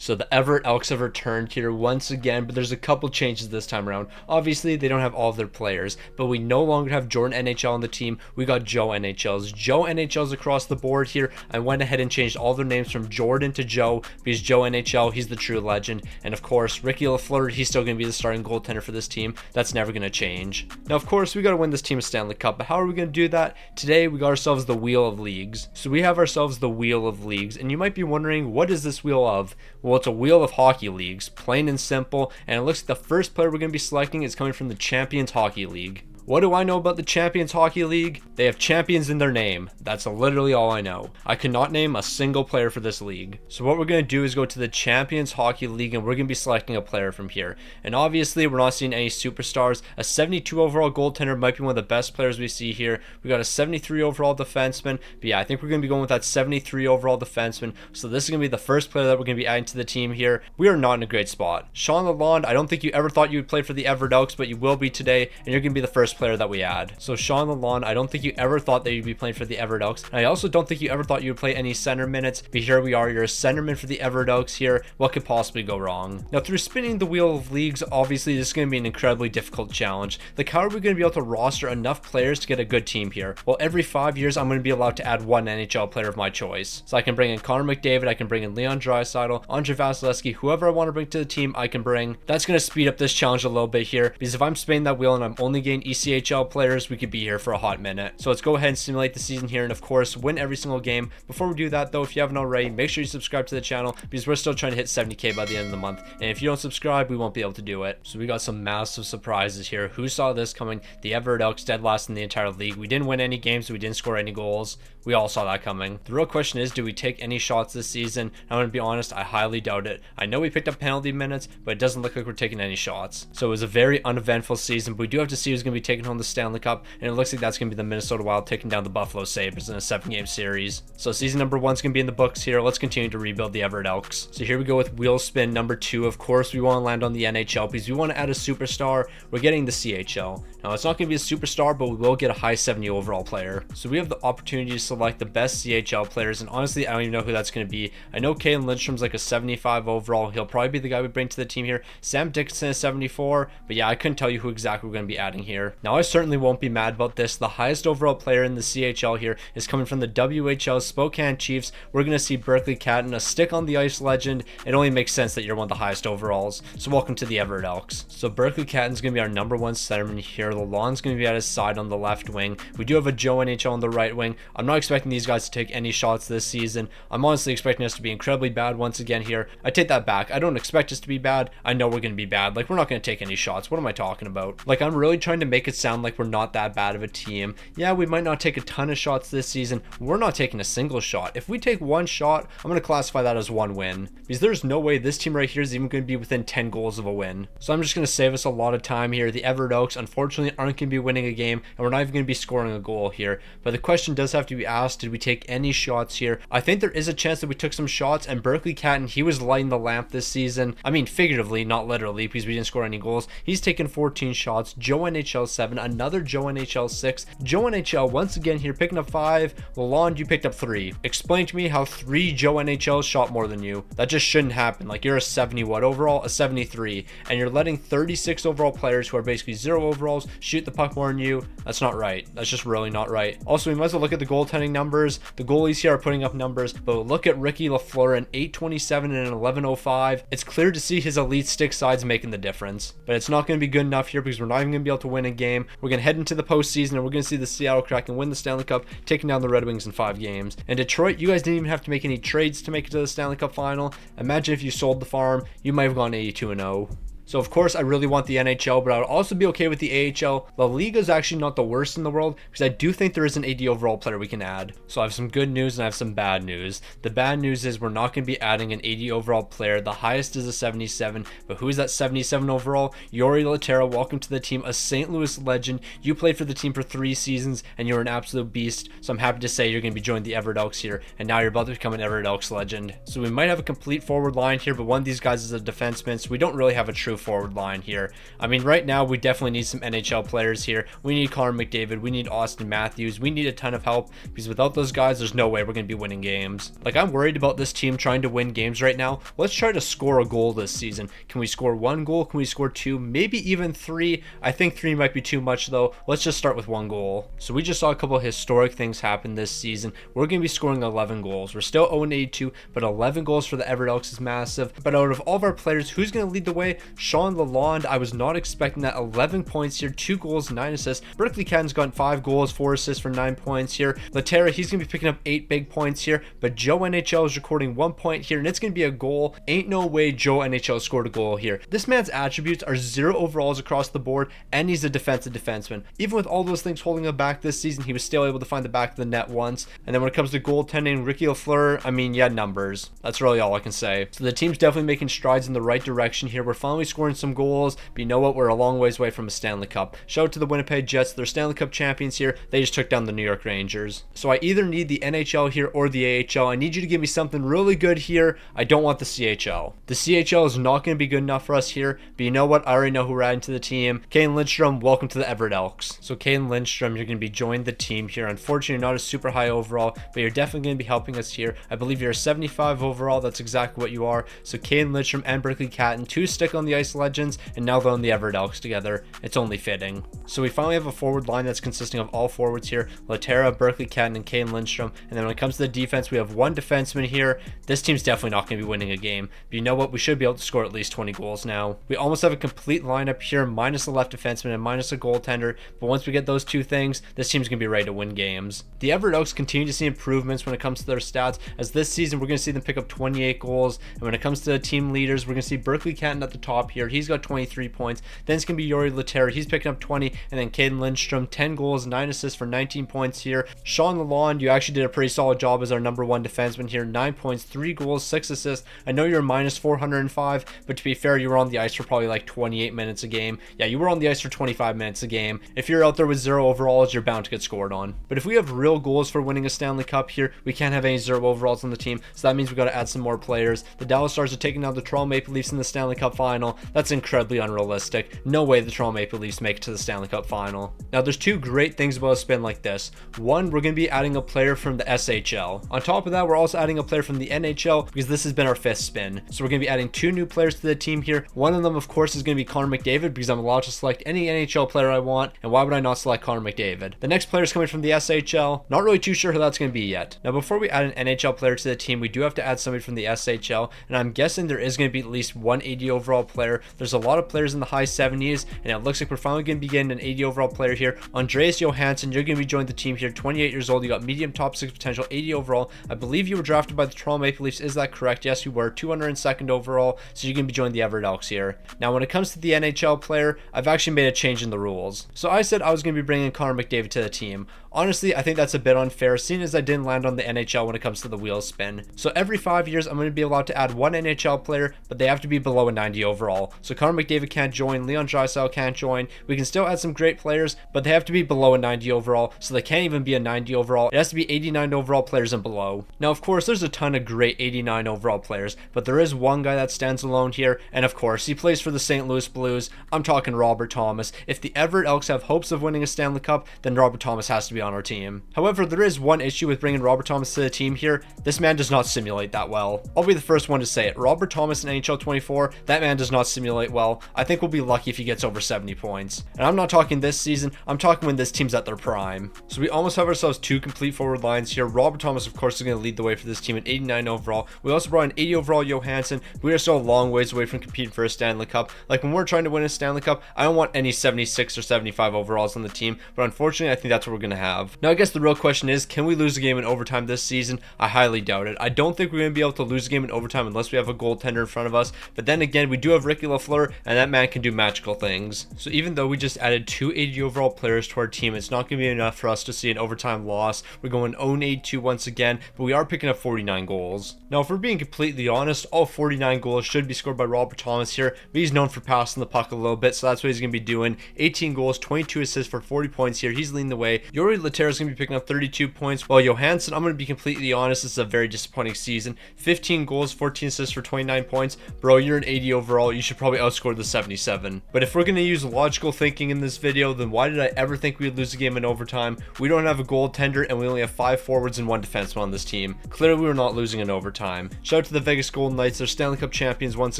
So the Everett Elks have returned here once again, but there's a couple changes this time around. Obviously, they don't have all of their players, but we no longer have Jordan NHL on the team. We got Joe NHLs. Joe NHLs across the board here. I went ahead and changed all their names from Jordan to Joe because Joe NHL, he's the true legend. And of course, Ricky Lafleur, he's still going to be the starting goaltender for this team. That's never going to change. Now, of course, we got to win this team a Stanley Cup, but how are we going to do that? Today, we got ourselves the Wheel of Leagues. So we have ourselves the Wheel of Leagues, and you might be wondering, what is this wheel of? Well, it's a wheel of hockey leagues, plain and simple, and it looks like the first player we're going to be selecting is coming from the Champions Hockey League. What do I know about the Champions Hockey League? They have champions in their name. That's literally all I know. I could not name a single player for this league. So what we're going to do is go to the Champions Hockey League and we're going to be selecting a player from here. And obviously we're not seeing any superstars. A 72 overall goaltender might be one of the best players we see here. We got a 73 overall defenseman. But yeah, I think we're going to be going with that 73 overall defenseman. So this is going to be the first player that we're going to be adding to the team here. We are not in a great spot. Sean Lalonde, I don't think you ever thought you would play for the Everett Elks, but you will be today. And you're going to be the first player that we add. So Sean Lalonde, I don't think you ever thought that you'd be playing for the Everett Elks. And I also don't think you ever thought you would play any center minutes. But here we are, you're a centerman for the Everett Elks here. What could possibly go wrong? Now, through spinning the Wheel of Leagues, obviously this is going to be an incredibly difficult challenge. Like, how are we going to be able to roster enough players to get a good team here? Well, every 5 years, I'm going to be allowed to add one NHL player of my choice. So I can bring in Connor McDavid, I can bring in Leon Draisaitl, Andre Vasilevsky, whoever I want to bring to the team, I can bring. That's going to speed up this challenge a little bit here, because if I'm spinning that wheel and I'm only getting ECHL players, we could be here for a hot minute. So let's go ahead and simulate the season here and of course win every single game. Before we do that though, if you haven't already, make sure you subscribe to the channel because we're still trying to hit 70k by the end of the month, and if you don't subscribe, we won't be able to do it. So we got some massive surprises here. Who saw this coming? The Everett Elks dead last in the entire league. We didn't win any games, we didn't score any goals. We all saw that coming. The real question is, do we take any shots this season? I'm going to be honest, I highly doubt it. I know we picked up penalty minutes, but it doesn't look like we're taking any shots. So it was a very uneventful season, but we do have to see who's going to be taking home the Stanley Cup, and it looks like that's going to be the Minnesota Wild taking down the Buffalo Sabres in a 7-game series. So season number 1 is going to be in the books here. Let's continue to rebuild the Everett Elks. So here we go with wheel spin number 2. Of course, we want to land on the NHL because we want to add a superstar. We're getting the CHL. Now, it's not going to be a superstar, but we will get a high 70 overall player. So we have the opportunity to select the best CHL players, and honestly, I don't even know who that's going to be. I know Kalen Lindstrom's like a 75 overall. He'll probably be the guy we bring to the team here. Sam Dickinson is 74, but yeah, I couldn't tell you who exactly we're going to be adding here. Now, I certainly won't be mad about this. The highest overall player in the CHL here is coming from the WHL Spokane Chiefs. We're going to see Berkeley Catton, a stick on the ice legend. It only makes sense that you're one of the highest overalls. So welcome to the Everett Elks. So Berkeley Catton's going to be our number 1 centerman here. Lalonde's going to be at his side on the left wing. We do have a Joe NHL on the right wing. I'm not expecting these guys to take any shots this season. I'm honestly expecting us to be incredibly bad once again here. I take that back. I don't expect us to be bad. I know we're going to be bad. Like, we're not going to take any shots. What am I talking about? Like, I'm really trying to make it sound like we're not that bad of a team. Yeah, we might not take a ton of shots this season. We're not taking a single shot. If we take one shot, I'm going to classify that as one win, because there's no way this team right here is even going to be within 10 goals of a win. So I'm just going to save us a lot of time here. The Everett Elks unfortunately aren't going to be winning a game, and we're not even going to be scoring a goal here. But the question does have to be asked, did we take any shots here? I think there is a chance that we took some shots, and Berkeley Catton, he was lighting the lamp this season. I mean, figuratively, not literally, because we didn't score any goals. He's taken 14 shots. Joe NHL 7, another Joe NHL 6. Joe NHL once again here picking up 5. Lalonde, you picked up 3. Explain to me how 3 Joe NHLs shot more than you. That just shouldn't happen. Like, you're a 70 what overall? A 73. And you're letting 36 overall players who are basically 0 overalls shoot the puck more than you. That's not right. That's just really not right. Also, we might as well look at the goaltending numbers. The goalies here are putting up numbers, but look at Ricky Lafleur, an 827 and an 1105. It's clear to see his elite stick sides making the difference, but it's not going to be good enough here because we're not even going to be able to win a game. We're going to head into the postseason and we're going to see the Seattle Kraken win the Stanley Cup, taking down the Red Wings in 5 games. And Detroit, you guys didn't even have to make any trades to make it to the Stanley Cup final. Imagine if you sold the farm, you might have gone 82-0. So of course I really want the NHL, but I would also be okay with the AHL. La Liga is actually not the worst in the world because I do think there is an 80 overall player we can add. So I have some good news and I have some bad news. The bad news is we're not going to be adding an 80 overall player. The highest is a 77, but who is that 77 overall? Yori Laterra, welcome to the team, a St. Louis legend. You played for the team for 3 seasons and you're an absolute beast. So I'm happy to say you're going to be joining the Everett Elks here, and now you're about to become an Everett Elks legend. So we might have a complete forward line here, but one of these guys is a defenseman, so we don't really have a true new forward line here. I mean, right now we definitely need some NHL players here. We need Connor McDavid, we need Austin Matthews, we need a ton of help, because without those guys, there's no way we're going to be winning games. Like, I'm worried about this team trying to win games right now. Let's try to score a goal this season. Can we score 1 goal? Can we score 2? Maybe even 3. I think 3 might be too much though. Let's just start with 1 goal. So we just saw a couple of historic things happen this season. We're going to be scoring 11 goals. We're still 0-82, but 11 goals for the Everett Elks is massive. But out of all of our players, who's going to lead the way? Sean Lalonde. I was not expecting that. 11 points here, 2 goals, 9 assists. Berkeley Catton's gotten 5 goals, 4 assists for 9 points here. Laterra, he's going to be picking up 8 big points here, but Joe NHL is recording 1 point here, and it's going to be a goal. Ain't no way Joe NHL scored a goal here. This man's attributes are 0 overalls across the board, and he's a defensive defenseman. Even with all those things holding him back this season, he was still able to find the back of the net once. And then when it comes to goaltending, Ricky Lafleur, I mean, yeah, numbers. That's really all I can say. So the team's definitely making strides in the right direction here. We're finally scoring some goals, but you know what? We're a long ways away from a Stanley Cup. Shout out to the Winnipeg Jets. They're Stanley Cup champions here. They just took down the New York Rangers. So I either need the NHL here or the AHL. I need you to give me something really good here. I don't want the CHL. The CHL is not going to be good enough for us here, but you know what? I already know who we're adding to the team. Kane Lindstrom, welcome to the Everett Elks. So Kane Lindstrom, you're going to be joining the team here. Unfortunately, not a super high overall, but you're definitely going to be helping us here. I believe you're a 75 overall. That's exactly what you are. So Kane Lindstrom and Berkeley Catton, 2 stick on the ice legends, and now they're on the Everett Elks together. It's only fitting. So we finally have a forward line that's consisting of all forwards here. Laterra, Berkeley Catton, and Kane Lindstrom. And then when it comes to the defense, we have 1 defenseman here. This team's definitely not going to be winning a game, but you know what? We should be able to score at least 20 goals now. We almost have a complete lineup here, minus the left defenseman and minus a goaltender, but once we get those 2 things, this team's going to be ready to win games. The Everett Elks continue to see improvements when it comes to their stats, as this season we're going to see them pick up 28 goals, and when it comes to the team leaders, we're going to see Berkeley Catton at the top here. He's got 23 points. Then it's going to be Yuri Laterra. He's picking up 20, and then Caden Lindstrom, 10 goals, 9 assists for 19 points here. Sean Lalonde, you actually did a pretty solid job as our number 1 defenseman here. 9 points, 3 goals, 6 assists. I know you're minus 405, but to be fair, you were on the ice for probably like 28 minutes a game. Yeah, you were on the ice for 25 minutes a game. If you're out there with 0 overalls, you're bound to get scored on. But if we have real goals for winning a Stanley Cup here, we can't have any 0 overalls on the team, so that means we got to add some more players. The Dallas Stars are taking down the Toronto Maple Leafs in the Stanley Cup final. That's incredibly unrealistic. No way the Toronto Maple Leafs make it to the Stanley Cup final. Now, there's 2 great things about a spin like this. One, we're going to be adding a player from the SHL. On top of that, we're also adding a player from the NHL, because this has been our 5th spin. So we're going to be adding 2 new players to the team here. One of them, of course, is going to be Connor McDavid, because I'm allowed to select any NHL player I want, and why would I not select Connor McDavid? The next player is coming from the SHL. Not really too sure who that's going to be yet. Now, before we add an NHL player to the team, we do have to add somebody from the SHL, and I'm guessing there is going to be at least 1 80 overall player. There's a lot of players in the high 70s, and it looks like we're finally going to be getting an 80 overall player here. Andreas Johansson, you're going to be joining the team here, 28 years old. You got medium top 6 potential, 80 overall. I believe you were drafted by the Toronto Maple Leafs. Is that correct? Yes, you were. 202nd overall, so you're going to be joining the Everett Elks here. Now, when it comes to the NHL player, I've actually made a change in the rules. So I said I was going to be bringing Connor McDavid to the team. Honestly, I think that's a bit unfair, seeing as I didn't land on the NHL when it comes to the wheel spin. So every 5 years, I'm going to be allowed to add 1 NHL player, but they have to be below a 90 overall. So Connor McDavid can't join, Leon Draisaitl can't join. We can still add some great players, but they have to be below a 90 overall, so they can't even be a 90 overall. It has to be 89 overall players and below. Now, of course, there's a ton of great 89 overall players, but there is one guy that stands alone here, and of course, he plays for the St. Louis Blues. I'm talking Robert Thomas. If the Everett Elks have hopes of winning a Stanley Cup, then Robert Thomas has to be on our team. However, there is one issue with bringing Robert Thomas to the team here. This man does not simulate that well. I'll be the first one to say it. Robert Thomas in NHL 24, that man does not simulate well. I think we'll be lucky if he gets over 70 points. And I'm not talking this season, I'm talking when this team's at their prime. So we almost have ourselves 2 complete forward lines here. Robert Thomas, of course, is going to lead the way for this team at 89 overall. We also brought in 80 overall Johansson. We are still a long ways away from competing for a Stanley Cup. Like, when we're trying to win a Stanley Cup, I don't want any 76 or 75 overalls on the team, but unfortunately, I think that's what we're going to have. Now, I guess the real question is, can we lose a game in overtime this season? I highly doubt it. I don't think we're going to be able to lose a game in overtime unless we have a goaltender in front of us, but then again, we do have Ricky Lafleur, and that man can do magical things. So even though we just added 2 80 overall players to our team, it's not going to be enough for us to see an overtime loss. We're going 0-82 once again, but we are picking up 49 goals. Now, if we're being completely honest, all 49 goals should be scored by Robert Thomas here, but he's known for passing the puck a little bit, so that's what he's going to be doing. 18 goals, 22 assists for 40 points here. He's leading the way. Yuri Laterra is going to be picking up 32 points, while Johansson, I'm going to be completely honest, this is a very disappointing season. 15 goals, 14 assists for 29 points. Bro, you're an 80 overall. You should probably outscore the 77. But if we're going to use logical thinking in this video, then why did I ever think we'd lose a game in overtime? We don't have a goaltender, and we only have 5 forwards and 1 defenseman on this team. Clearly, we were not losing in overtime. Shout out to the Vegas Golden Knights. They're Stanley Cup champions once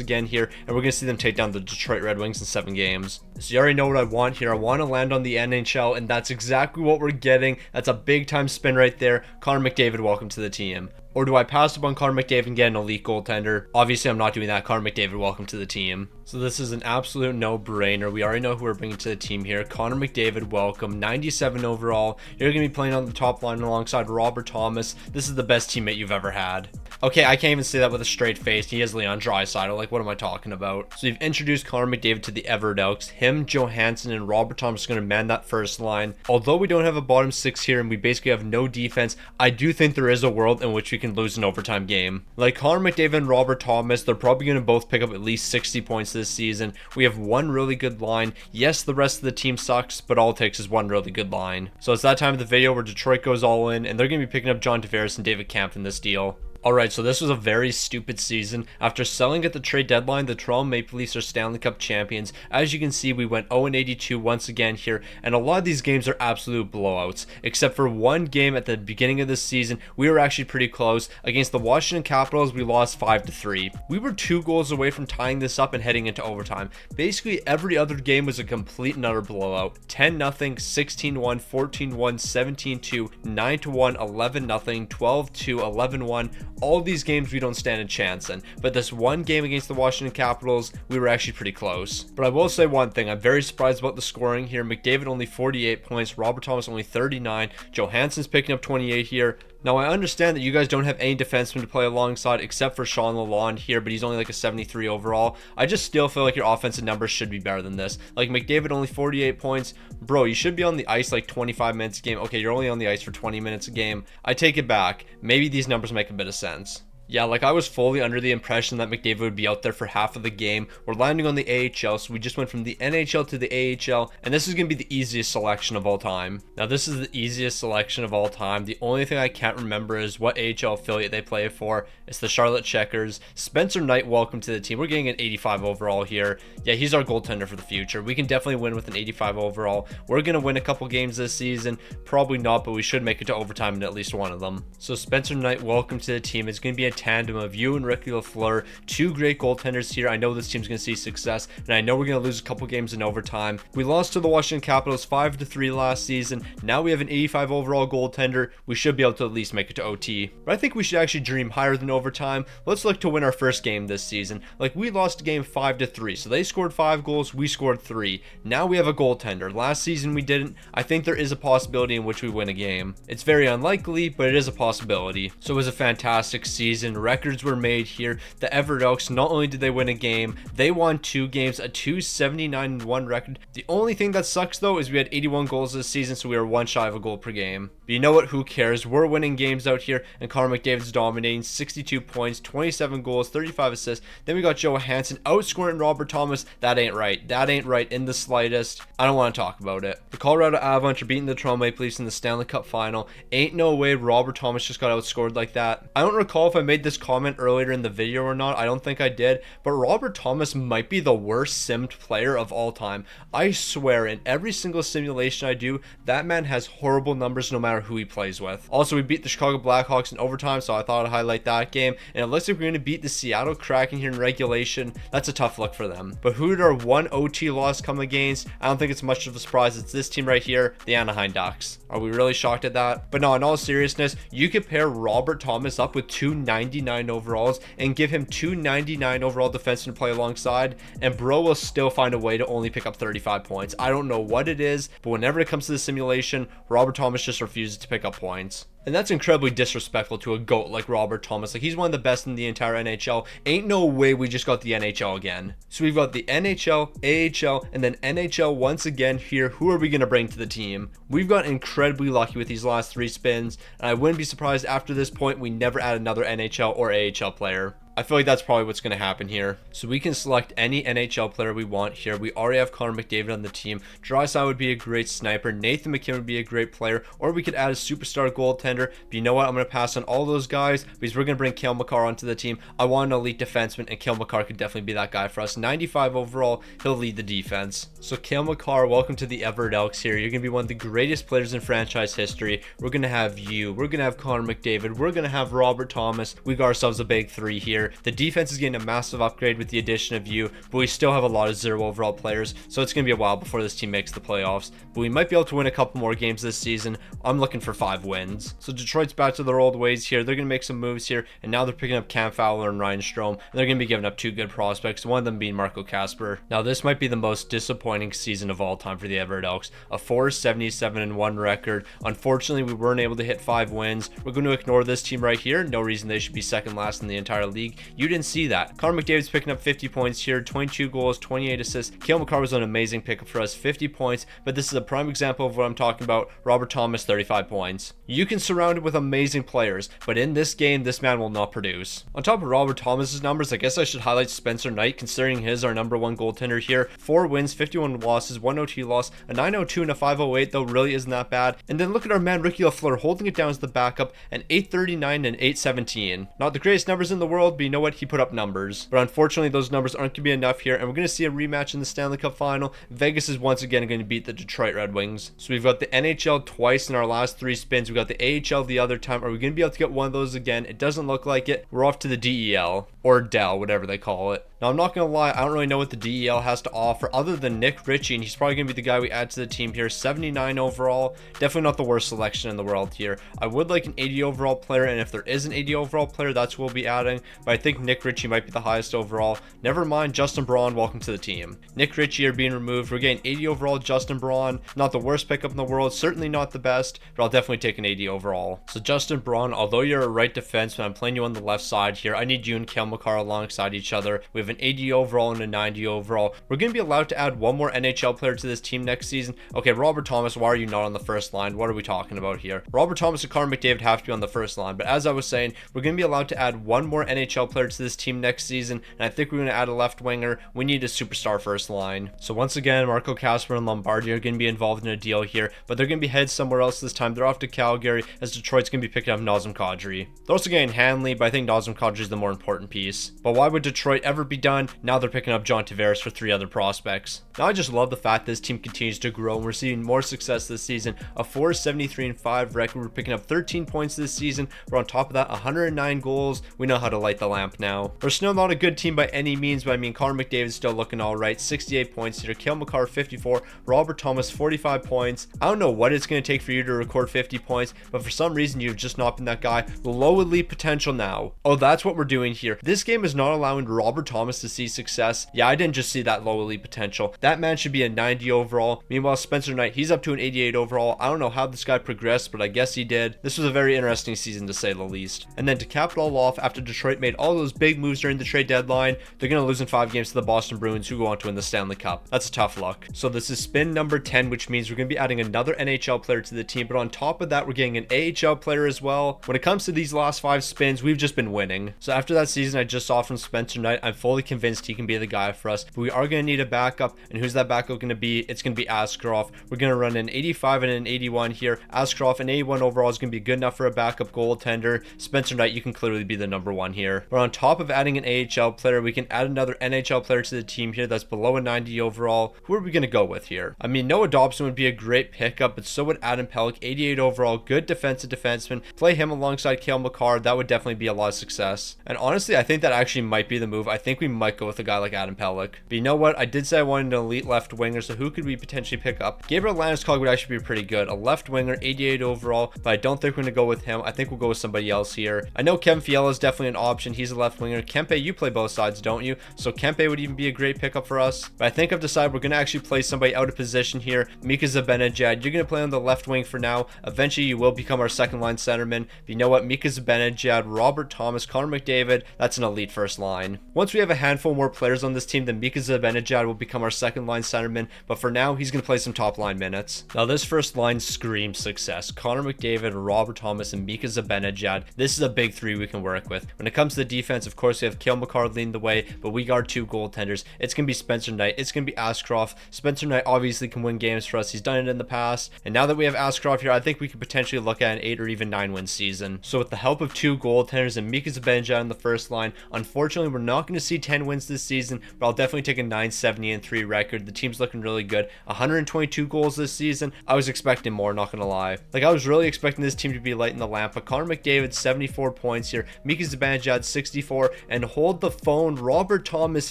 again here, and we're going to see them take down the Detroit Red Wings in 7 games. So you already know what I want here. I want to land on the NHL, and that's exactly what we're getting. That's a big time spin right there. Connor McDavid, welcome to the team. Or do I pass up on Connor McDavid and get an elite goaltender? Obviously, I'm not doing that. Connor McDavid, welcome to the team. So this is an absolute no-brainer. We already know who we're bringing to the team here. Connor McDavid, welcome. 97 overall. You're going to be playing on the top line alongside Robert Thomas. This is the best teammate you've ever had. Okay, I can't even say that with a straight face. He is Leon Draisaitl. Like, what am I talking about? So you've introduced Connor McDavid to the Everett Elks. Him, Johansson, and Robert Thomas are going to man that first line. Although we don't have a bottom 6 here and we basically have no defense, I do think there is a world in which we can lose an overtime game. Like Connor McDavid and Robert Thomas, they're probably going to both pick up at least 60 points this season. We have one really good line. Yes, the rest of the team sucks, but all it takes is one really good line. So it's that time of the video where Detroit goes all in, and they're going to be picking up John Tavares and David Kampf in this deal. Alright, so this was a very stupid season. After selling at the trade deadline, the Toronto Maple Leafs are Stanley Cup champions. As you can see, we went 0-82 once again here, and a lot of these games are absolute blowouts. Except for one game at the beginning of this season, we were actually pretty close. Against the Washington Capitals, we lost 5-3. We were 2 goals away from tying this up and heading into overtime. Basically, every other game was a complete and utter blowout. 10-0, 16-1, 14-1, 17-2, 9-1, 11-0, 12-2, 11-1. All these games we don't stand a chance in, but this one game against the Washington Capitals, we were actually pretty close. But I will say one thing, I'm very surprised about the scoring here. McDavid only 48 points, Robert Thomas only 39, Johansson's picking up 28 here. Now, I understand that you guys don't have any defensemen to play alongside except for Sean Lalonde here, but he's only like a 73 overall. I just still feel like your offensive numbers should be better than this. Like McDavid only 48 points. Bro, you should be on the ice like 25 minutes a game. Okay, you're only on the ice for 20 minutes a game. I take it back. Maybe these numbers make a bit of sense. Yeah, like I was fully under the impression that McDavid would be out there for half of the game. We're landing on the AHL, so we just went from the NHL to the AHL, and this is going to be the easiest selection of all time. Now, this is the easiest selection of all time. The only thing I can't remember is what AHL affiliate they play for. It's the Charlotte Checkers. Spencer Knight, welcome to the team. We're getting an 85 overall here. Yeah, he's our goaltender for the future. We can definitely win with an 85 overall. We're going to win a couple games this season. Probably not, but we should make it to overtime in at least one of them. So Spencer Knight, welcome to the team. It's going to be a tandem of you and Ricky Lafleur, 2 great goaltenders here. I know this team's going to see success, and I know we're going to lose a couple games in overtime. We lost to the Washington Capitals 5-3 last season. Now we have an 85 overall goaltender. We should be able to at least make it to OT. But I think we should actually dream higher than overtime. Let's look to win our first game this season. Like, we lost a game 5-3, so they scored 5 goals, we scored 3. Now we have a goaltender. Last season we didn't. I think there is a possibility in which we win a game. It's very unlikely, but it is a possibility. So it was a fantastic season. Records were made here. The Everett Elks, not only did they win a game, they won 2 games, a 279-1 record. The only thing that sucks though is we had 81 goals this season, so we were 1 shy of a goal per game. But you know what, who cares? We're winning games out here, and Connor McDavid's dominating. 62 points, 27 goals, 35 assists. Then we got Johansson outscoring Robert Thomas. That ain't right. That ain't right in the slightest. I don't want to talk about it. The Colorado Avalanche are beating the Toronto Maple Leafs in the Stanley Cup final. Ain't no way Robert Thomas just got outscored like that. I don't recall if I made this comment earlier in the video or not. I don't think I did, but Robert Thomas might be the worst simmed player of all time. I swear, in every single simulation I do, that man has horrible numbers no matter who he plays with. Also, we beat the Chicago Blackhawks in overtime, so I thought I'd highlight that game, and it looks like we're going to beat the Seattle Kraken here in regulation. That's a tough look for them. But who did our one OT loss come against? I don't think it's much of a surprise. It's this team right here, the Anaheim Ducks. Are we really shocked at that? But no, in all seriousness, you could pair Robert Thomas up with 299 overalls and give him 299 overall defensemen to play alongside, and bro will still find a way to only pick up 35 points. I don't know what it is, but whenever it comes to the simulation, Robert Thomas just refuses to pick up points. And that's incredibly disrespectful to a GOAT like Robert Thomas. Like, he's one of the best in the entire NHL. Ain't no way we just got the NHL again. So we've got the NHL, AHL, and then NHL once again here. Who are we going to bring to the team? We've got incredibly lucky with these last 3 spins, and I wouldn't be surprised after this point we never add another NHL or AHL player. I feel like that's probably what's going to happen here. So we can select any NHL player we want here. We already have Connor McDavid on the team. Draisaitl would be a great sniper. Nathan McKinnon would be a great player. Or we could add a superstar goaltender. But you know what? I'm going to pass on all those guys because we're going to bring Cale Makar onto the team. I want an elite defenseman, and Cale Makar could definitely be that guy for us. 95 overall. He'll lead the defense. So Cale Makar, welcome to the Everett Elks here. You're going to be one of the greatest players in franchise history. We're going to have you. We're going to have Connor McDavid. We're going to have Robert Thomas. We got ourselves a big three here. The defense is getting a massive upgrade with the addition of you, but we still have a lot of 0 overall players, so it's going to be a while before this team makes the playoffs. But we might be able to win a couple more games this season. I'm looking for 5 wins. So Detroit's back to their old ways here. They're going to make some moves here, and now they're picking up Cam Fowler and Ryan Strome, and they're going to be giving up 2 good prospects, one of them being Marco Kasper. Now this might be the most disappointing season of all time for the Everett Elks. A 4-77-1 record. Unfortunately, we weren't able to hit 5 wins. We're going to ignore this team right here. No reason they should be second last in the entire league. You didn't see that. Connor McDavid's picking up 50 points here, 22 goals, 28 assists. Cale Makar was an amazing pickup for us, 50 points, but this is a prime example of what I'm talking about. Robert Thomas, 35 points. You can surround it with amazing players, but in this game, this man will not produce. On top of Robert Thomas's numbers, I guess I should highlight Spencer Knight, considering his our number 1 goaltender here. 4 wins, 51 losses, 1 OT loss, a 902 and a 508, though really isn't that bad. And then look at our man Ricky Lafleur holding it down as the backup, an 839 and 817. Not the greatest numbers in the world, but you know what? He put up numbers. But unfortunately, those numbers aren't going to be enough here, and we're going to see a rematch in the Stanley Cup final. Vegas is once again going to beat the Detroit Red Wings. So we've got the NHL twice in our last 3 spins. We got the AHL the other time. Are we going to be able to get one of those again? It doesn't look like it. We're off to the DEL, or DEL, whatever they call it. Now, I'm not going to lie, I don't really know what the DEL has to offer other than Nick Ritchie, and he's probably going to be the guy we add to the team here. 79 overall. Definitely not the worst selection in the world here. I would like an 80 overall player, and if there is an 80 overall player, that's who we'll be adding, but I think Nick Ritchie might be the highest overall. Never mind, Justin Braun, welcome to the team. Nick Ritchie are being removed. We're getting 80 overall Justin Braun. Not the worst pickup in the world, certainly not the best, but I'll definitely take an 80 overall. So Justin Braun, although you're a right defenseman, I'm playing you on the left side here. I need you and Cale Makar alongside each other. We have an 80 overall and a 90 overall. We're going to be allowed to add one more NHL player to this team next season. Okay, Robert Thomas, why are you not on the first line? What are we talking about here? Robert Thomas and Connor McDavid have to be on the first line, but as I was saying, we're going to be allowed to add one more NHL player to this team next season, and I think we're going to add a left winger. We need a superstar first line. So once again, Marco Kasper and Lombardi are going to be involved in a deal here, but they're going to be headed somewhere else this time. They're off to Calgary, as Detroit's going to be picking up Nazem Kadri. They're also getting Hanley, but I think Nazem Kadri is the more important piece. But why would Detroit ever be done? Now they're picking up John Tavares for 3 other prospects. Now I just love the fact this team continues to grow, and we're seeing more success this season. A 4-73-5 record. We're picking up 13 points this season. We're on top of that, 109 goals. We know how to light the lamp now. We're still not a good team by any means, but I mean, Connor McDavid's still looking all right. 68 points here. Cale Makar, 54. Robert Thomas, 45 points. I don't know what it's going to take for you to record 50 points, but for some reason, you've just not been that guy. Low elite potential now. Oh, that's what we're doing here. This game is not allowing Robert Thomas to see success. Yeah, I didn't just see that low elite potential. That man should be a 90 overall. Meanwhile, Spencer Knight, he's up to an 88 overall. I don't know how this guy progressed, but I guess he did. This was a very interesting season, to say the least. And then to cap it all off, after Detroit made all those big moves during the trade deadline, they're going to lose in 5 games to the Boston Bruins, who go on to win the Stanley Cup. That's a tough luck. So this is spin number 10, which means we're going to be adding another NHL player to the team, but on top of that, we're getting an AHL player as well. When it comes to these last 5 spins, we've just been winning. So after that season I just saw from Spencer Knight, I'm fully convinced he can be the guy for us, but we are going to need a backup. And who's that backup going to be? It's going to be Askarov. We're going to run an 85 and an 81 here. Askarov, an 81 overall is going to be good enough for a backup goaltender. Spencer Knight, you can clearly be the number 1 here. But on top of adding an AHL player, we can add another NHL player to the team here that's below a 90 overall. Who are we going to go with here? I mean, Noah Dobson would be a great pickup, but so would Adam Pelech, 88 overall, good defensive defenseman. Play him alongside Cale Makar. That would definitely be a lot of success. And honestly, I think that actually might be the move. I think we might go with a guy like Adam Pelech. But you know what? I did say I wanted an elite left winger, so who could we potentially pick up? Gabriel Landeskog would actually be pretty good. A left winger, 88 overall, but I don't think we're going to go with him. I think we'll go with somebody else here. I know Kevin Fiala is definitely an option. He's a left winger. Kempe, you play both sides, don't you? So Kempe would even be a great pickup for us. But I think I've decided we're going to actually play somebody out of position here. Mika Zibanejad, you're going to play on the left wing for now. Eventually, you will become our second line centerman. But you know what? Mika Zibanejad, Robert Thomas, Connor McDavid, that's an elite first line. Once we have a handful more players on this team, then Mika Zibanejad will become our second line centerman. But for now, he's going to play some top line minutes. Now, this first line screams success. Connor McDavid, Robert Thomas, and Mika Zibanejad. This is a big 3 we can work with. When it comes to the defense, of course, we have Cale McCarr leading the way, but we got 2 goaltenders. It's going to be Spencer Knight. It's going to be Ashcroft. Spencer Knight obviously can win games for us. He's done it in the past. And now that we have Ashcroft here, I think we could potentially look at an 8 or even 9 win season. So with the help of 2 goaltenders and Mika Zibanejad in the first line, unfortunately, we're not going to see 10 wins this season, but I'll definitely take a 970-3 record. The team's looking really good. 122 goals this season. I was expecting more, not going to lie. Like, I was really expecting this team to be lighting the lamp, but Connor McDavid, 74 points here. Mika Zibanejad, 64, and hold the phone, Robert Thomas,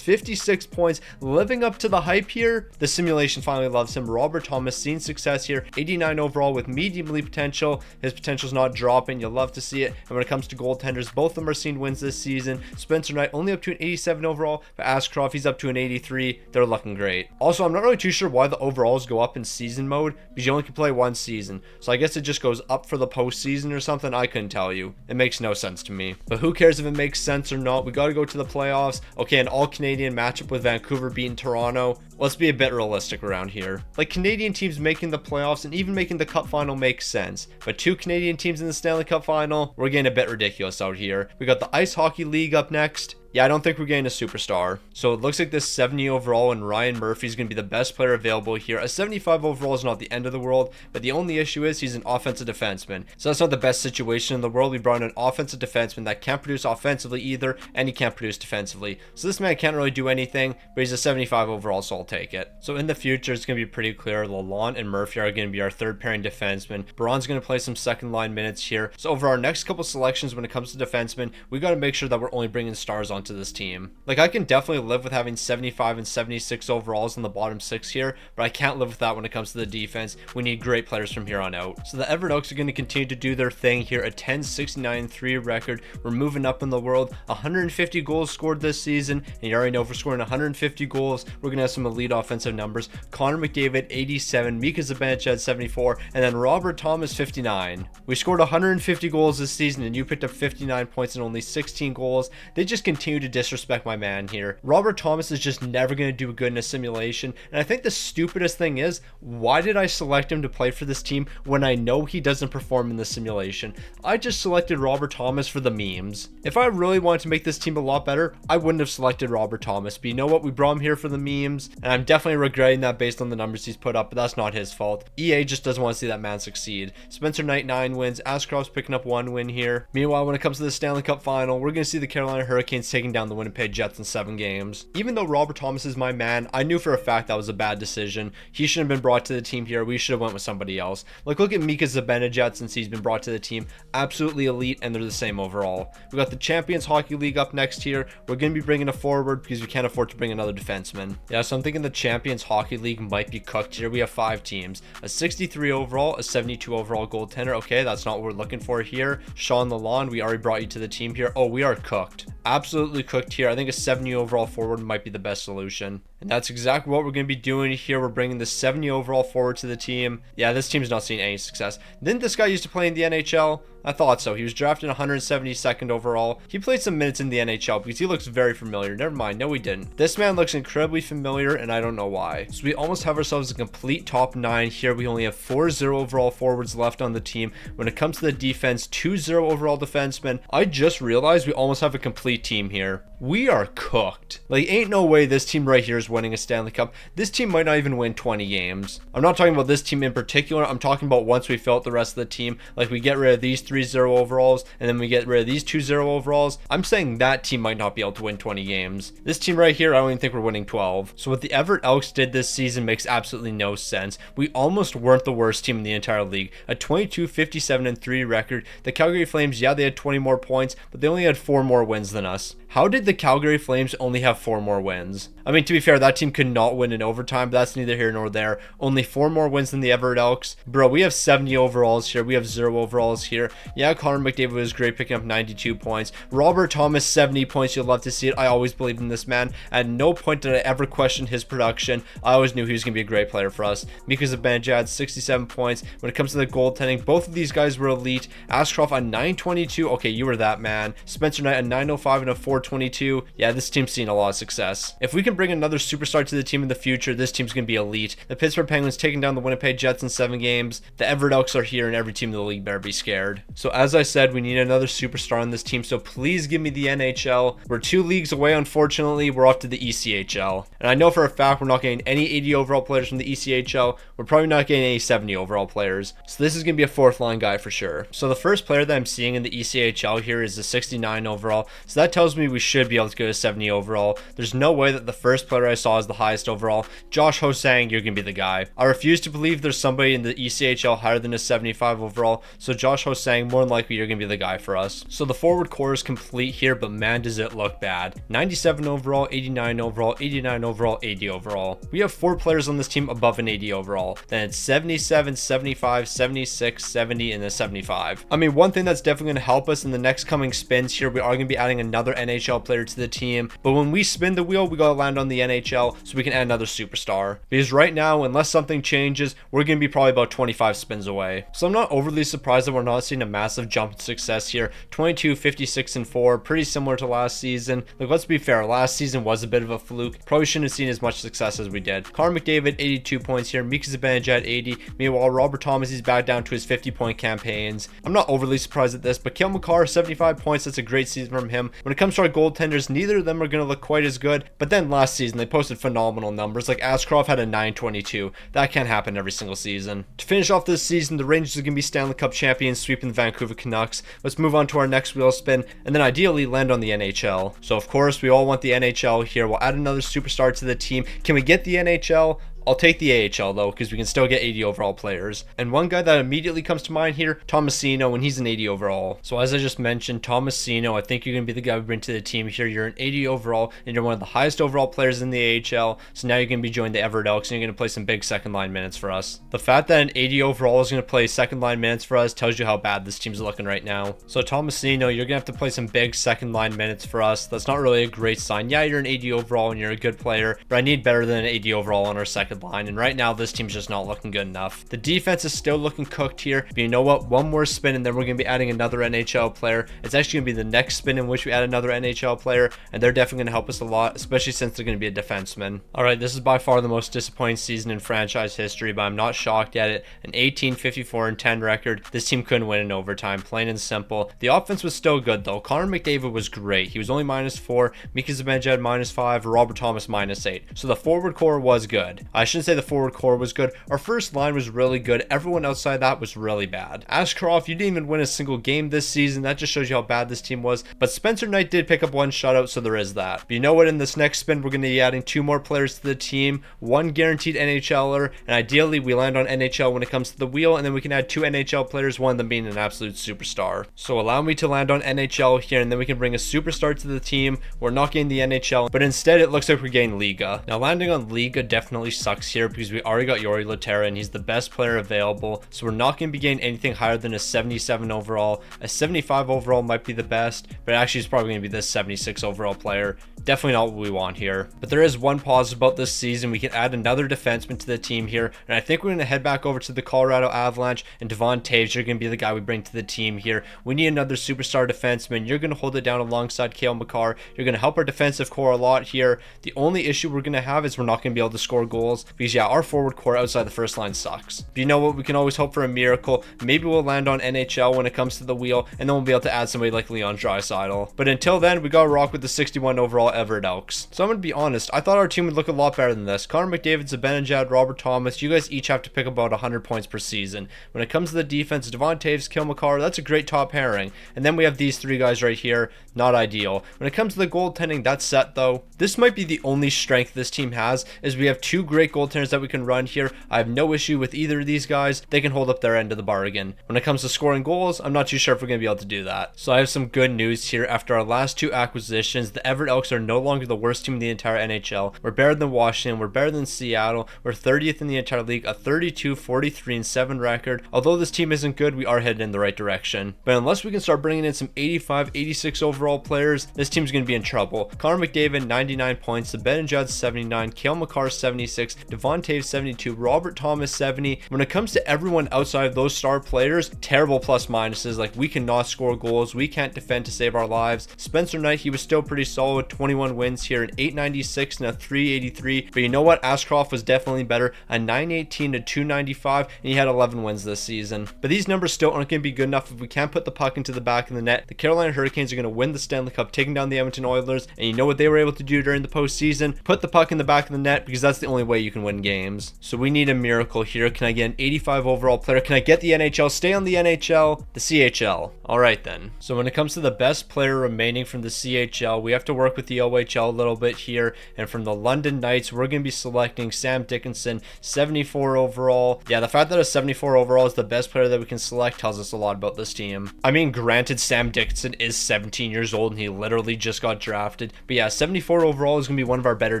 56 points, living up to the hype here. The simulation finally loves him. Robert Thomas seen success here, 89 overall with medium league potential. His potential's not dropping. You'll love to see it. And when it comes to goaltenders, both of them are seeing wins this season. Spencer Knight only up to an 87 overall, but Ashcroft, he's up to an 83. They're looking great. Also, I'm not really too sure why the overalls go up in season mode, because you only can play 1 season. So I guess it just goes up for the postseason or something. I couldn't tell you. It makes no sense to me. But who cares if it makes sense or not? We got to go to the playoffs. Okay, an all-Canadian matchup with Vancouver beating Toronto. Let's be a bit realistic around here. Like, Canadian teams making the playoffs and even making the cup final makes sense. But 2 Canadian teams in the Stanley Cup final, we're getting a bit ridiculous out here. We got the Ice Hockey League up next. Yeah, I don't think we're getting a superstar. So it looks like this 70 overall and Ryan Murphy is going to be the best player available here. A 75 overall is not the end of the world, but the only issue is he's an offensive defenseman. So that's not the best situation in the world. We brought in an offensive defenseman that can't produce offensively either, and he can't produce defensively. So this man can't really do anything, but he's a 75 overall, so I'll take it. So in the future, it's going to be pretty clear. Lalonde and Murphy are going to be our third pairing defensemen. Braun's going to play some second line minutes here. So over our next couple selections when it comes to defensemen, we got to make sure that we're only bringing stars onto this team. Like, I can definitely live with having 75 and 76 overalls in the bottom 6 here, but I can't live with that when it comes to the defense. We need great players from here on out. So the Everett Elks are going to continue to do their thing here. A 10-69-3 record. We're moving up in the world. 150 goals scored this season, and you already know if we're scoring 150 goals, we're going to have some elite offensive numbers. Connor McDavid, 87. Mika Zibanejad, 74. And then Robert Thomas, 59. We scored 150 goals this season, and you picked up 59 points and only 16 goals. They just continue to disrespect my man here. Robert Thomas is just never going to do good in a simulation, and I think the stupidest thing is, why did I select him to play for this team when I know he doesn't perform in the simulation? I just selected Robert Thomas for the memes. If I really wanted to make this team a lot better, I wouldn't have selected Robert Thomas, but you know what? We brought him here for the memes, and I'm definitely regretting that based on the numbers he's put up, but that's not his fault. EA just doesn't want to see that man succeed. Spencer Knight, 9 wins. Ashcroft's picking up 1 win here. Meanwhile, when it comes to the Stanley Cup final, we're going to see the Carolina Hurricanes taking down the Winnipeg Jets in 7 games. Even though Robert Thomas is my man, I knew for a fact that was a bad decision. He shouldn't have been brought to the team here. We should have went with somebody else. Like, look at Mika Zibanejad since he's been brought to the team. Absolutely elite, and they're the same overall. We got the Champions Hockey League up next here. We're going to be bringing a forward because we can't afford to bring another defenseman. Yeah, so I'm thinking the Champions Hockey League might be cooked here. We have 5 teams. A 63 overall, a 72 overall goaltender. Okay, that's not what we're looking for here. Sean Lalonde, we already brought you to the team here. Oh, we are cooked. Absolutely cooked here. I think a 70 overall forward might be the best solution. And that's exactly what we're going to be doing here. We're bringing the 70 overall forward to the team. Yeah, this team's not seeing any success. Didn't this guy used to play in the NHL? I thought so. He was drafted 172nd overall. He played some minutes in the NHL because he looks very familiar. Never mind. No, he didn't. This man looks incredibly familiar, and I don't know why. So we almost have ourselves a complete top 9 here. We only have 4 0 overall forwards left on the team. When it comes to the defense, 2 0 overall defensemen. I just realized we almost have a complete team here. We are cooked. Like, ain't no way this team right here is winning a Stanley Cup. This team might not even win 20 games. I'm not talking about this team in particular. I'm talking about once we fill out the rest of the team. Like, we get rid of these 3 0 overalls, and then we get rid of these 2 0 overalls. I'm saying that team might not be able to win 20 games. This team right here, I don't even think we're winning 12. So what the Everett Elks did this season makes absolutely no sense. We almost weren't the worst team in the entire league. A 22-57-3 record. The Calgary Flames, yeah, they had 20 more points, but they only had 4 more wins than us. How did the Calgary Flames only have 4 more wins? I mean, to be fair, that team could not win in overtime, but that's neither here nor there. Only 4 more wins than the Everett Elks. Bro, we have 70 overalls here. We have 0 overalls here. Yeah, Connor McDavid was great, picking up 92 points. Robert Thomas, 70 points. You'll love to see it. I always believed in this man. At no point did I ever question his production. I always knew he was going to be a great player for us. Mika Zibanejad, 67 points. When it comes to the goaltending, both of these guys were elite. Ashcroft, a 922. Okay, you were that man. Spencer Knight, a 905 and a 4 422. Yeah, this team's seen a lot of success. If we can bring another superstar to the team in the future, this team's going to be elite. The Pittsburgh Penguins taking down the Winnipeg Jets in 7 games. The Everett Elks are here, and every team in the league better be scared. So as I said, we need another superstar on this team, so please give me the NHL. We're 2 leagues away, unfortunately. We're off to the ECHL. And I know for a fact we're not getting any 80 overall players from the ECHL. We're probably not getting any 70 overall players. So this is going to be a 4th line guy for sure. So the first player that I'm seeing in the ECHL here is a 69 overall. So that tells me we should be able to go to 70 overall. There's no way that the first player I saw is the highest overall. Josh Hosang, you're going to be the guy. I refuse to believe there's somebody in the ECHL higher than a 75 overall. So Josh Hosang, more than likely you're going to be the guy for us. So the forward core is complete here, but man does it look bad. 97 overall, 89 overall, 89 overall, 80 overall. We have 4 players on this team above an 80 overall. Then it's 77, 75, 76, 70, and a 75. I mean, one thing that's definitely going to help us in the next coming spins here, we are going to be adding another NHL player to the team. But when we spin the wheel, we got to land on the NHL so we can add another superstar. Because right now, unless something changes, we're going to be probably about 25 spins away. So I'm not overly surprised that we're not seeing a massive jump in success here. 22, 56, and 4, pretty similar to last season. Like, let's be fair, last season was a bit of a fluke. Probably shouldn't have seen as much success as we did. Connor McDavid, 82 points here. Mika Zibanejad, 80. Meanwhile, Robert Thomas is back down to his 50-point campaigns. I'm not overly surprised at this, but Cale Makar, 75 points. That's a great season from him. When it comes to our goaltenders, neither of them are going to look quite as good. But then last season, they posted phenomenal numbers. Like Ashcroft had a 922. That can't happen every single season. To finish off this season, the Rangers are going to be Stanley Cup champions, sweeping the Vancouver Canucks. Let's move on to our next wheel spin, and then ideally land on the NHL. So of course, we all want the NHL here. We'll add another superstar to the team. Can we get the NHL? I'll take the AHL though, because we can still get 80 overall players. And one guy that immediately comes to mind here, Tomasino, and he's an 80 overall. So as I just mentioned, Tomasino, I think you're going to be the guy we bring to the team here. You're an 80 overall, and you're one of the highest overall players in the AHL. So now you're going to be joining the Everett Elks, and you're going to play some big second line minutes for us. The fact that an 80 overall is going to play second line minutes for us tells you how bad this team's looking right now. So Tomasino, you're going to have to play some big second line minutes for us. That's not really a great sign. Yeah, you're an 80 overall, and you're a good player, but I need better than an 80 overall on our second line. And right now, this team's just not looking good enough. The defense is still looking cooked here, but you know what? One more spin and then we're going to be adding another NHL player. It's actually going to be the next spin in which we add another NHL player, and they're definitely going to help us a lot, especially since they're going to be a defenseman. Alright, this is by far the most disappointing season in franchise history, but I'm not shocked at it. An 18, 54, and 10 record. This team couldn't win in overtime, plain and simple. The offense was still good though. Connor McDavid was great. He was only -4, Mika Zibanejad -5, Robert Thomas -8. So the forward core was good. I shouldn't say the forward core was good. Our first line was really good. Everyone outside that was really bad. Ashcroft, you didn't even win a single game this season. That just shows you how bad this team was. But Spencer Knight did pick up 1 shutout, so there is that. But you know what? In this next spin, we're going to be adding 2 more players to the team, 1 guaranteed NHLer, and ideally we land on NHL when it comes to the wheel, and then we can add 2 NHL players, one of them being an absolute superstar. So allow me to land on NHL here, and then we can bring a superstar to the team. We're not getting the NHL, but instead it looks like we're getting Liga. Now landing on Liga definitely sucks here because we already got Yori Laterra, and he's the best player available, so we're not going to be getting anything higher than a 77 overall. A 75 overall might be the best, but actually it's probably going to be this 76 overall player. Definitely not what we want here. But there is one positive about this season. We can add another defenseman to the team here, and I think we're going to head back over to the Colorado Avalanche, and Devon Taves, you're going to be the guy we bring to the team here. We need another superstar defenseman. You're going to hold it down alongside Cale Makar. You're going to help our defensive core a lot here. The only issue we're going to have is we're not going to be able to score goals because, yeah, our forward core outside the first line sucks. But you know what? We can always hope for a miracle. Maybe we'll land on NHL when it comes to the wheel, and then we'll be able to add somebody like Leon Draisaitl. But until then, we got to rock with the 61 overall Everett Elks. So I'm going to be honest, I thought our team would look a lot better than this. Connor McDavid, Zibanejad, Robert Thomas, you guys each have to pick about 100 points per season. When it comes to the defense, Devon Taves, Cale Makar, that's a great top pairing. And then we have these 3 guys right here, not ideal. When it comes to the goaltending, that's set though. This might be the only strength this team has, is we have 2 great goaltenders that we can run here. I have no issue with either of these guys. They can hold up their end of the bargain. When it comes to scoring goals, I'm not too sure if we're going to be able to do that. So I have some good news here. After our last 2 acquisitions, the Everett Elks are no longer the worst team in the entire NHL. We're better than Washington. We're better than Seattle. We're 30th in the entire league, a 32, 43, and 7 record. Although this team isn't good, we are headed in the right direction. But unless we can start bringing in some 85, 86 overall players, this team's going to be in trouble. Connor McDavid, 99 points. Zibanejad, 79. Cale Makar, 76. Devon Taves 72, Robert Thomas 70. When it comes to everyone outside of those star players, terrible plus minuses. Like, we cannot score goals, we can't defend to save our lives. Spencer Knight, he was still pretty solid, 21 wins here, an 896 and a 383. But you know what? Ashcroft was definitely better, a 918 to 295, and he had 11 wins this season. But these numbers still aren't going to be good enough if we can't put the puck into the back of the net. The Carolina Hurricanes are going to win the Stanley Cup, taking down the Edmonton Oilers, and you know what they were able to do during the postseason? Put the puck in the back of the net, because that's the only way you can win games. So we need a miracle here. Can I get an 85 overall player? Can I get the NHL? Stay on the NHL? The CHL. Alright then. So when it comes to the best player remaining from the CHL, we have to work with the OHL a little bit here, and from the London Knights, we're going to be selecting Sam Dickinson, 74 overall. Yeah, the fact that a 74 overall is the best player that we can select tells us a lot about this team. I mean, granted, Sam Dickinson is 17 years old and he literally just got drafted, but yeah, 74 overall is going to be one of our better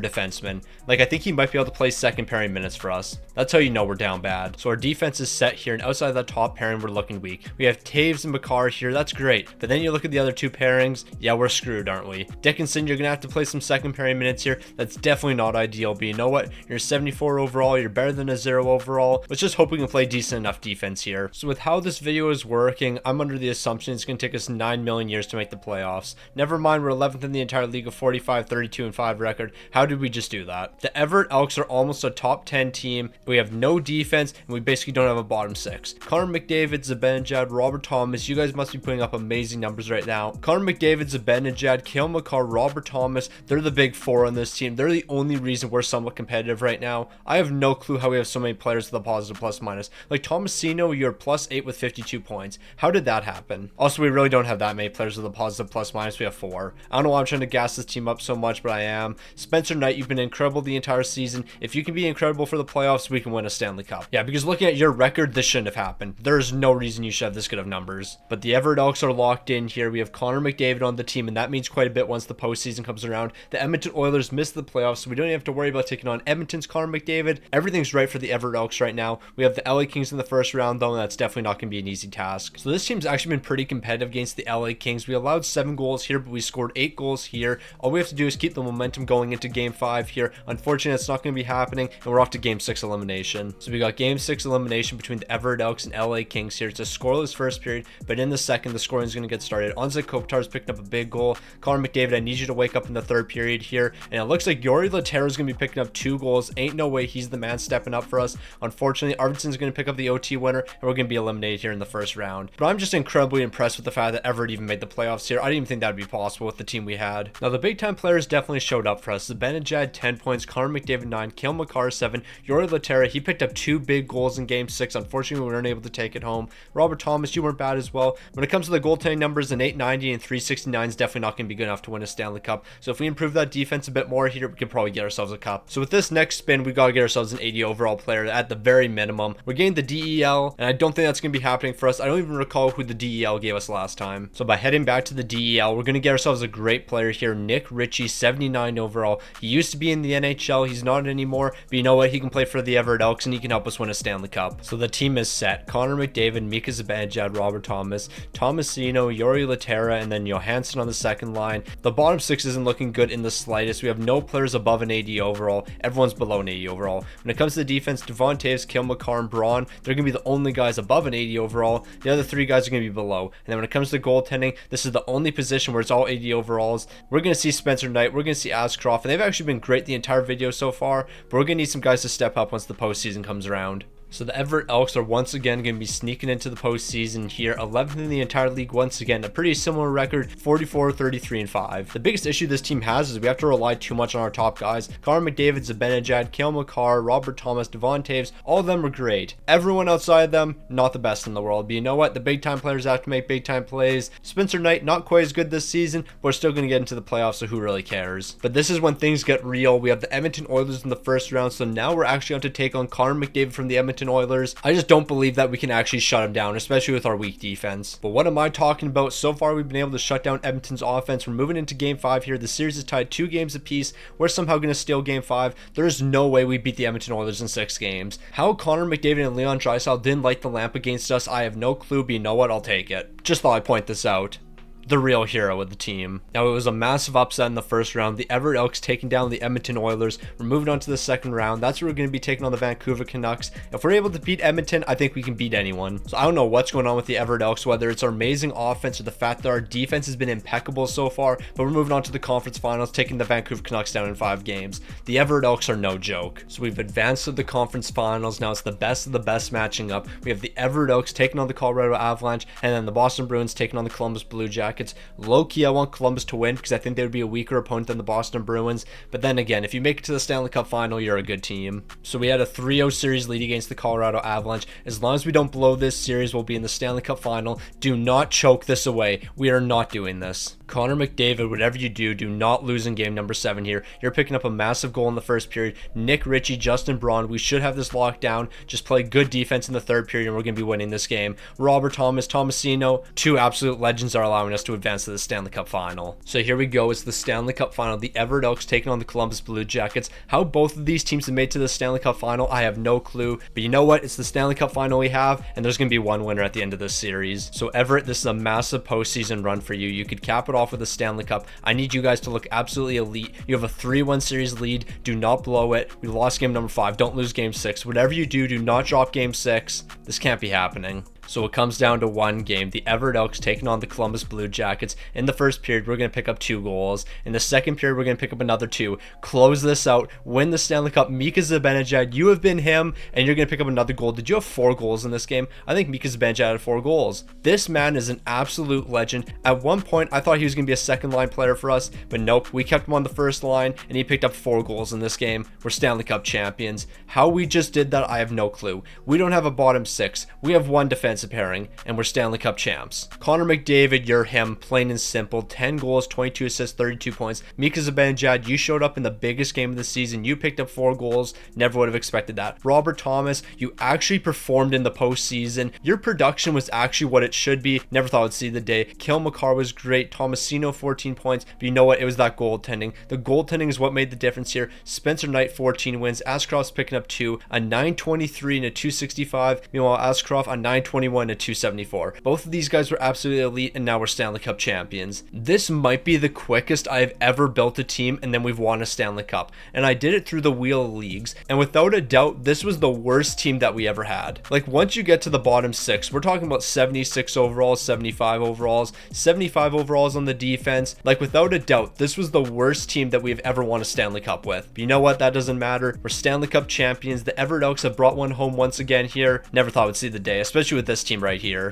defensemen. Like, I think he might be able to play second pairing minutes for us. That's how you know we're down bad. So our defense is set here, and outside of that top pairing, we're looking weak. We have Taves and Makar here, that's great, but then you look at the other two pairings, yeah, we're screwed, aren't we? Dickinson, you're gonna have to play some second pairing minutes here. That's definitely not ideal, but you know what? You're 74 overall, you're better than a 0 overall. Let's just hope we can play decent enough defense here. So with how this video is working, I'm under the assumption it's gonna take us 9 million years to make the playoffs. Never mind, we're 11th in the entire league of 45, 32, and 5 record. How did we just do that? The Everett Elks are almost a top 10 team. We have no defense, and we basically don't have a bottom 6. Connor McDavid, Zibanejad, Robert Thomas, you guys must be putting up amazing numbers right now. Connor McDavid, Zibanejad, Cale Makar, Robert Thomas, they're the big four on this team. They're the only reason we're somewhat competitive right now. I have no clue how we have so many players with a positive plus minus. Like Tomasino, you're +8 with 52 points. How did that happen? Also, we really don't have that many players with a positive plus minus. We have 4. I don't know why I'm trying to gas this team up so much, but I am. Spencer Knight, you've been incredible the entire season. If you can be incredible for the playoffs, we can win a Stanley Cup. Yeah, because looking at your record, this shouldn't have happened. There's no reason you should have this good of numbers. But the Everett Elks are locked in here. We have Connor McDavid on the team, and that means quite a bit once the postseason comes around. The Edmonton Oilers missed the playoffs, so we don't even have to worry about taking on Edmonton's Connor McDavid. Everything's right for the Everett Elks right now. We have the LA Kings in the first round, though, and that's definitely not going to be an easy task. So this team's actually been pretty competitive against the LA Kings. We allowed 7 goals here, but we scored 8 goals here. All we have to do is keep the momentum going into game 5 here. Unfortunately, it's not going to be happening, and we're off to game 6 elimination. So we got game 6 elimination between the Everett Elks and LA Kings here. It's a scoreless first period, but in the second, the scoring is going to get started. Anze Kopitar's picked up a big goal. Connor McDavid, I need you to wake up in the third period here, and it looks like Yuri Laterra is going to be picking up 2 goals. Ain't no way he's the man stepping up for us. Unfortunately, Arvidsson's going to pick up the OT winner, and we're going to be eliminated here in the first round. But I'm just incredibly impressed with the fact that Everett even made the playoffs here. I didn't even think that would be possible with the team we had. Now, the big time players definitely showed up for us. Zibanejad, 10 points, Connor McDavid, 9, Cale Makar, 7, Yuri Laterra, he picked up 2 big goals in game 6. Unfortunately, we weren't able to take it home. Robert Thomas, you weren't bad as well. When it comes to the goaltending numbers, an 890 and 369 is definitely not going to be good enough to win a Stanley Cup. So if we improve that defense a bit more here, we can probably get ourselves a cup. So with this next spin, we got to get ourselves an 80 overall player at the very minimum. We're getting the DEL, and I don't think that's going to be happening for us. I don't even recall who the DEL gave us last time. So by heading back to the DEL, we're going to get ourselves a great player here. Nick Ritchie, 79 overall. He used to be in the NHL. He's not anymore, but you know what? He can play for the Everett Elks, and he can help us win a Stanley Cup. So the team is set. Connor McDavid, Mika Zibanejad, Robert Thomas, Tomasino, Yuri Laterra, and then Johansson on the second line. The bottom 6 isn't looking good in the slightest. We have no players above an 80 overall. Everyone's below an 80 overall. When it comes to the defense, Devon Taves, Cale Makar, and Braun, they're going to be the only guys above an 80 overall. The other 3 guys are going to be below. And then when it comes to goaltending, this is the only position where it's all 80 overalls. We're going to see Spencer Knight, we're going to see Ashcroft, and they've actually been great the entire video so far, but we're going to need some guys to step up once the postseason comes around. So the Everett Elks are once again going to be sneaking into the postseason here. 11th in the entire league once again. A pretty similar record, 44, 33, and 5. The biggest issue this team has is we have to rely too much on our top guys. Connor McDavid, Zibanejad, Cale Makar, Robert Thomas, Devon Taves, all of them are great. Everyone outside of them, not the best in the world. But you know what? The big time players have to make big time plays. Spencer Knight, not quite as good this season, but we're still going to get into the playoffs, so who really cares? But this is when things get real. We have the Edmonton Oilers in the first round, so now we're actually going to take on Connor McDavid from the Edmonton Oilers. I just don't believe that we can actually shut him down, especially with our weak defense. But what am I talking about? So far, we've been able to shut down Edmonton's offense. We're moving into game 5 here. The series is tied 2 games apiece. We're somehow going to steal game 5. There's no way we beat the Edmonton Oilers in 6 games. How Connor McDavid and Leon Draisaitl didn't light the lamp against us, I have no clue, but you know what? I'll take it. Just thought I'd point this out. the real hero of the team. Now, it was a massive upset in the first round. The Everett Elks taking down the Edmonton Oilers. We're moving on to the second round. That's where we're going to be taking on the Vancouver Canucks. If we're able to beat Edmonton, I think we can beat anyone. So I don't know what's going on with the Everett Elks, whether it's our amazing offense or the fact that our defense has been impeccable so far, but we're moving on to the conference finals, taking the Vancouver Canucks down in 5 games. The Everett Elks are no joke. So we've advanced to the conference finals. Now it's the best of the best matching up. We have the Everett Elks taking on the Colorado Avalanche, and then the Boston Bruins taking on the Columbus Blue Jackets. Low-key, I want Columbus to win because I think they would be a weaker opponent than the Boston Bruins. But then again, if you make it to the Stanley Cup final, you're a good team. So we had a 3-0 series lead against the Colorado Avalanche. As long as we don't blow this series, we'll be in the Stanley Cup final. Do not choke this away. We are not doing this. Connor McDavid, whatever you do, do not lose in game number 7 here. You're picking up a massive goal in the first period. Nick Ritchie, Justin Braun, we should have this locked down. Just play good defense in the third period and we're going to be winning this game. Robert Thomas, Tomasino, 2 absolute legends are allowing us to advance to the Stanley Cup final. So here we go. It's the Stanley Cup final. The Everett Elks taking on the Columbus Blue Jackets. How both of these teams have made to the Stanley Cup final, I have no clue. But you know what? It's the Stanley Cup final we have, and there's going to be one winner at the end of this series. So Everett, this is a massive postseason run for you. You could cap it off with the Stanley Cup. I need you guys to look absolutely elite. You have a 3-1 series lead. Do not blow it. We lost game number 5. Don't lose game 6. Whatever you do, do not drop game 6. This can't be happening. So it comes down to one game. The Everett Elks taking on the Columbus Blue Jackets. In the first period, we're going to pick up 2 goals. In the second period, we're going to pick up another 2. Close this out. Win the Stanley Cup. Mika Zibanejad, you have been him, and you're going to pick up another goal. Did you have 4 goals in this game? I think Mika Zibanejad had 4 goals. This man is an absolute legend. At one point, I thought he was going to be a second-line player for us, but nope. We kept him on the first line, and he picked up 4 goals in this game. We're Stanley Cup champions. How we just did that, I have no clue. We don't have a bottom 6. We have 1 defensive pairing, and we're Stanley Cup champs. Connor McDavid, you're him, plain and simple. 10 goals, 22 assists, 32 points. Mika Zibanejad, you showed up in the biggest game of the season. You picked up 4 goals. Never would have expected that. Robert Thomas, you actually performed in the postseason. Your production was actually what it should be. Never thought I'd see the day. Kale McCarr was great. Tomasino, 14 points. But you know what? It was that goaltending. The goaltending is what made the difference here. Spencer Knight, 14 wins. Ashcroft's picking up 2. A 923 and a 265. Meanwhile, Ashcroft, a 921 and a 274. Both of these guys were absolutely elite, and now we're Stanley Cup champions. This might be the quickest I've ever built a team, and then we've won a Stanley Cup. And I did it through the wheel of leagues, and without a doubt, this was the worst team that we ever had. Like, once you get to the bottom 6, we're talking about 76 overalls, 75 overalls, 75 overalls on the defense. Like, without a doubt, this was the worst team that we've ever won a Stanley Cup with. But you know what? That doesn't matter. We're Stanley Cup champions. The Everett Elks have brought one home once again here. Never thought we'd see the day, especially with this team right here.